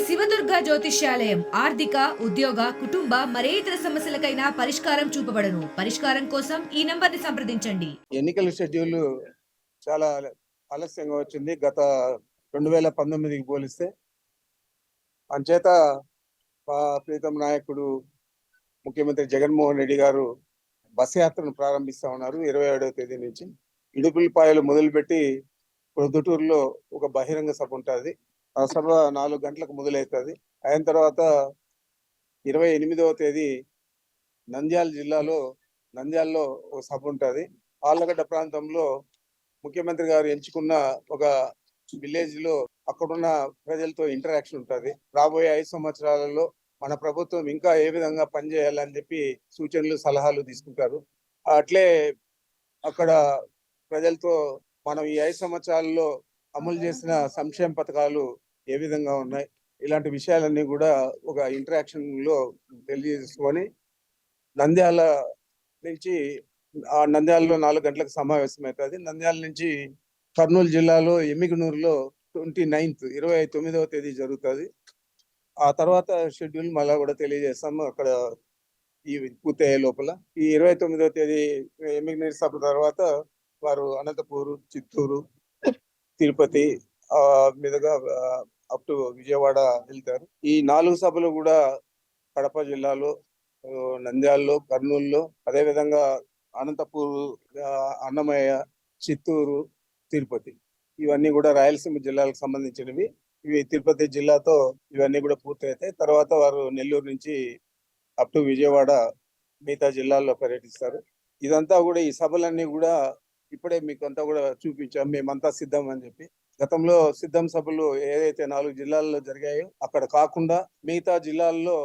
శివదుర్గ జ్యోతిష్యాలయం ఆర్థిక ఉద్యోగ కుటుంబ మరే ఇతర సమస్యలకైనా పరిష్కారం చూపబడను. పరిష్కారం కోసం ఈ నంబర్ని సంప్రదించండి. ఎన్నికల షెడ్యూల్ చాలా ఆలస్యంగా వచ్చింది గత 2019కి పోలిస్తే. అంచేత ప్రీతం నాయకుడు ముఖ్యమంత్రి జగన్మోహన్ రెడ్డి గారు బస్ యాత్రను ప్రారంభిస్తా ఉన్నారు 27వ తేదీ నుంచి. ఇడుపులపాయలు మొదలుపెట్టి ప్రొద్దుటూరులో ఒక బహిరంగ సభ ఉంటుంది. ఆ సభ 4 గంటలకు మొదలవుతుంది. అయిన తర్వాత 28వ తేదీ నంద్యాలలో ఒక సభ ఉంటుంది. ఆళ్లగడ్డ ప్రాంతంలో ముఖ్యమంత్రి గారు ఎంచుకున్న ఒక విలేజ్ లో అక్కడున్న ప్రజలతో ఇంటరాక్షన్ ఉంటుంది. రాబోయే 5 సంవత్సరాలలో మన ప్రభుత్వం ఇంకా ఏ విధంగా పనిచేయాలని చెప్పి సూచనలు సలహాలు తీసుకుంటారు. అట్లే అక్కడ ప్రజలతో మనం ఈ 5 సంవత్సరాల్లో అమలు చేసిన సంక్షేమ పథకాలు ఏ విధంగా ఉన్నాయి, ఇలాంటి విషయాలన్నీ కూడా ఒక ఇంటరాక్షన్ లో తెలియజేసుకొని నంద్యాలలో 4 గంటలకు సమావేశం అవుతుంది. నంద్యాల నుంచి కర్నూలు జిల్లాలో ఎమ్మిగనూరులో 29వ తేదీ జరుగుతుంది. ఆ తర్వాత షెడ్యూల్ మళ్ళా కూడా తెలియజేస్తాము అక్కడ ఈ పూర్తయ్యే లోపల. ఈ 29వ తేదీ ఎమ్మిగనూరు సభ తర్వాత వారు అనంతపూరు, చిత్తూరు, తిరుపతి మీదుగా అప్ టు విజయవాడ వెళ్తారు. ఈ 4 సభలు కూడా కడప జిల్లాలో, నంద్యాలలో, కర్నూలులో, అదేవిధంగా అనంతపూరు, అన్నమయ్య, చిత్తూరు, తిరుపతి, ఇవన్నీ కూడా రాయలసీమ జిల్లాలకు సంబంధించినవి. ఇవి తిరుపతి జిల్లాతో ఇవన్నీ కూడా పూర్తయితాయి. తర్వాత వారు నెల్లూరు నుంచి అప్ టు విజయవాడ మిగతా జిల్లాల్లో పర్యటిస్తారు. ఇదంతా కూడా ఈ సభలన్నీ కూడా ఇప్పుడే మీకు అంతా కూడా చూపించాం, మేమంతా సిద్ధం అని చెప్పి. గతంలో సిద్ధం సభలు ఏదైతే 4 జిల్లాల్లో జరిగాయో అక్కడ కాకుండా మిగతా జిల్లాల్లో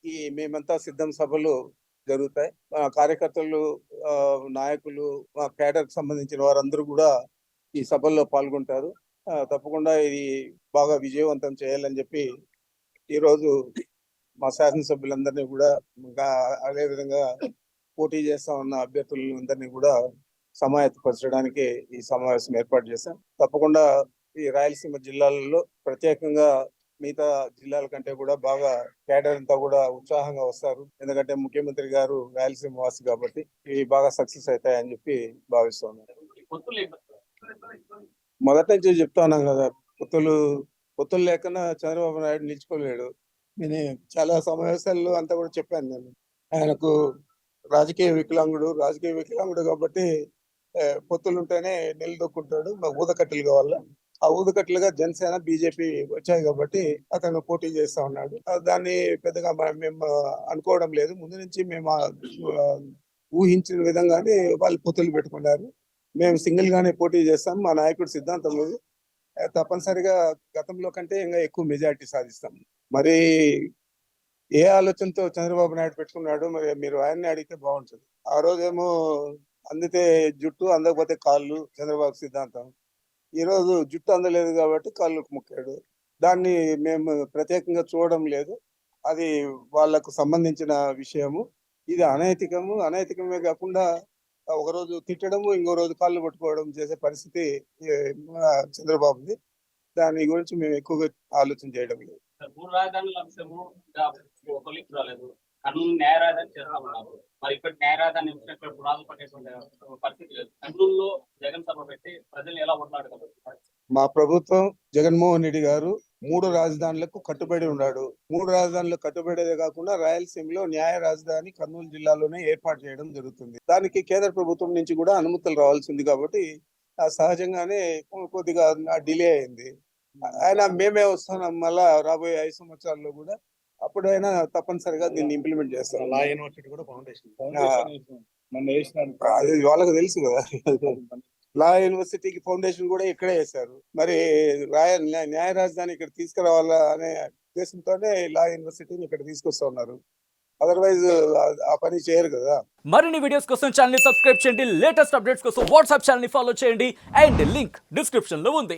ఈ మేమంతా సిద్ధం సభలు జరుగుతాయి. కార్యకర్తలు, నాయకులు, కేడర్ కి సంబంధించిన వారందరూ కూడా ఈ సభల్లో పాల్గొంటారు. తప్పకుండా ఇది బాగా విజయవంతం చేయాలని చెప్పి ఈరోజు మా శాసనసభ్యులందరినీ కూడా, అదేవిధంగా పోటీ చేస్తా ఉన్న అభ్యర్థులందరినీ కూడా సమాయత్తపరచడానికి ఈ సమావేశం ఏర్పాటు చేశాం. తప్పకుండా ఈ రాయలసీమ జిల్లాలలో ప్రత్యేకంగా మిగతా జిల్లాల కంటే కూడా బాగా కేడర్ అంతా కూడా ఉత్సాహంగా వస్తారు. ఎందుకంటే ముఖ్యమంత్రి గారు రాయలసీమ వాసి కాబట్టి ఇవి బాగా సక్సెస్ అవుతాయని చెప్పి భావిస్తున్నాను. మొదటి నుంచి చెప్తా ఉన్నాం కదా, పొత్తులు లేకుండా చంద్రబాబు నాయుడు నిలుచుకోలేడు. నేను చాలా సమావేశాల్లో అంతా కూడా చెప్పాను. నేను ఆయనకు రాజకీయ వికలాంగుడు కాబట్టి పొత్తులు ఉంటేనే నిలదొక్కుంటాడు. మాకు ఊదకట్టెలు కావాలా, ఆ ఊదకట్టెలుగా జనసేన, బీజేపీ వచ్చాయి కాబట్టి అతను పోటీ చేస్తా ఉన్నాడు. దాన్ని పెద్దగా మేము అనుకోవడం లేదు. ముందు నుంచి మేము ఊహించిన విధంగానే వాళ్ళు పొత్తులు పెట్టుకున్నారు. మేము సింగిల్ గానే పోటీ చేస్తాం. మా నాయకుడు సిద్ధాంతం లేదు, తప్పనిసరిగా గతంలో కంటే ఇంకా ఎక్కువ మెజారిటీ సాధిస్తాం. మరి ఏ ఆలోచనతో చంద్రబాబు నాయుడు పెట్టుకున్నాడు, మరి మీరు ఆయన్ని అడిగితే బాగుంటుంది. ఆ రోజేమో అందితే జుట్టు, అందకపోతే కాళ్ళు చంద్రబాబు సిద్ధాంతం. ఈ రోజు జుట్టు అందలేదు కాబట్టి కాళ్ళకు ముక్కాడు. దాన్ని మేము ప్రత్యేకంగా చూడడం లేదు. అది వాళ్లకు సంబంధించిన విషయము. ఇది అనైతికమే కాకుండా ఒకరోజు తిట్టడము, ఇంకో రోజు కాళ్ళు పట్టుకోవడం చేసే పరిస్థితి చంద్రబాబుది. దాని గురించి మేము ఎక్కువగా ఆలోచన చేయడం లేదు. కర్నూలు న్యాయ రాజధాని చేస్తామన్నారు. మరి ఇక్కడ న్యాయ రాజధాని పునాదులు పట్టేటువంటి పరిస్థితి లేదు. కర్నూలులో జగన్ సభ పెట్టి ప్రజలు ఎలా మాట్లాడగలరు? మా ప్రభుత్వం, జగన్మోహన్ రెడ్డి గారు 3 రాజధానులకు కట్టుబడి ఉన్నాడు. 3 రాజధానులకు కట్టుబడేదే కాకుండా రాయలసీమలో న్యాయ రాజధాని కర్నూలు జిల్లాలోనే ఏర్పాటు చేయడం జరుగుతుంది. దానికి కేంద్ర ప్రభుత్వం నుంచి కూడా అనుమతులు రావాల్సింది కాబట్టి సహజంగానే కొద్దిగా డిలే అయింది. ఆయన మేమే వస్తున్నాం మళ్ళా రాబోయే 5 సంవత్సరాల్లో కూడా, అప్పుడైనా తప్పనిసరిగా దీన్ని ఇంప్లిమెంట్ చేస్తాం. లా యూనివర్సిటీ కూడా ఫౌండేషన్ అది వాళ్ళకి తెలుసు కదా. లా యూనివర్సిటీకి ఫౌండేషన్ కూడా ఇక్కడే వేశారు. మరి న్యాయ రాజధాని ఇక్కడ తీసుకురావాలా అనే ఉద్దేశంతోనే లా యూనివర్సిటీని ఇక్కడ తీసుకొస్తా ఉన్నారు. అదర్వైజ్ ఆ పని చేయరు కదా. మరిన్ని వీడియోస్ కోసం ఛానల్ ని సబ్స్క్రైబ్ చేయండి. లేటెస్ట్ అప్డేట్స్ కోసం వాట్సాప్ ఛానల్ ని ఫాలో చేయండి. అండ్ లింక్ డిస్క్రిప్షన్ లో ఉంది.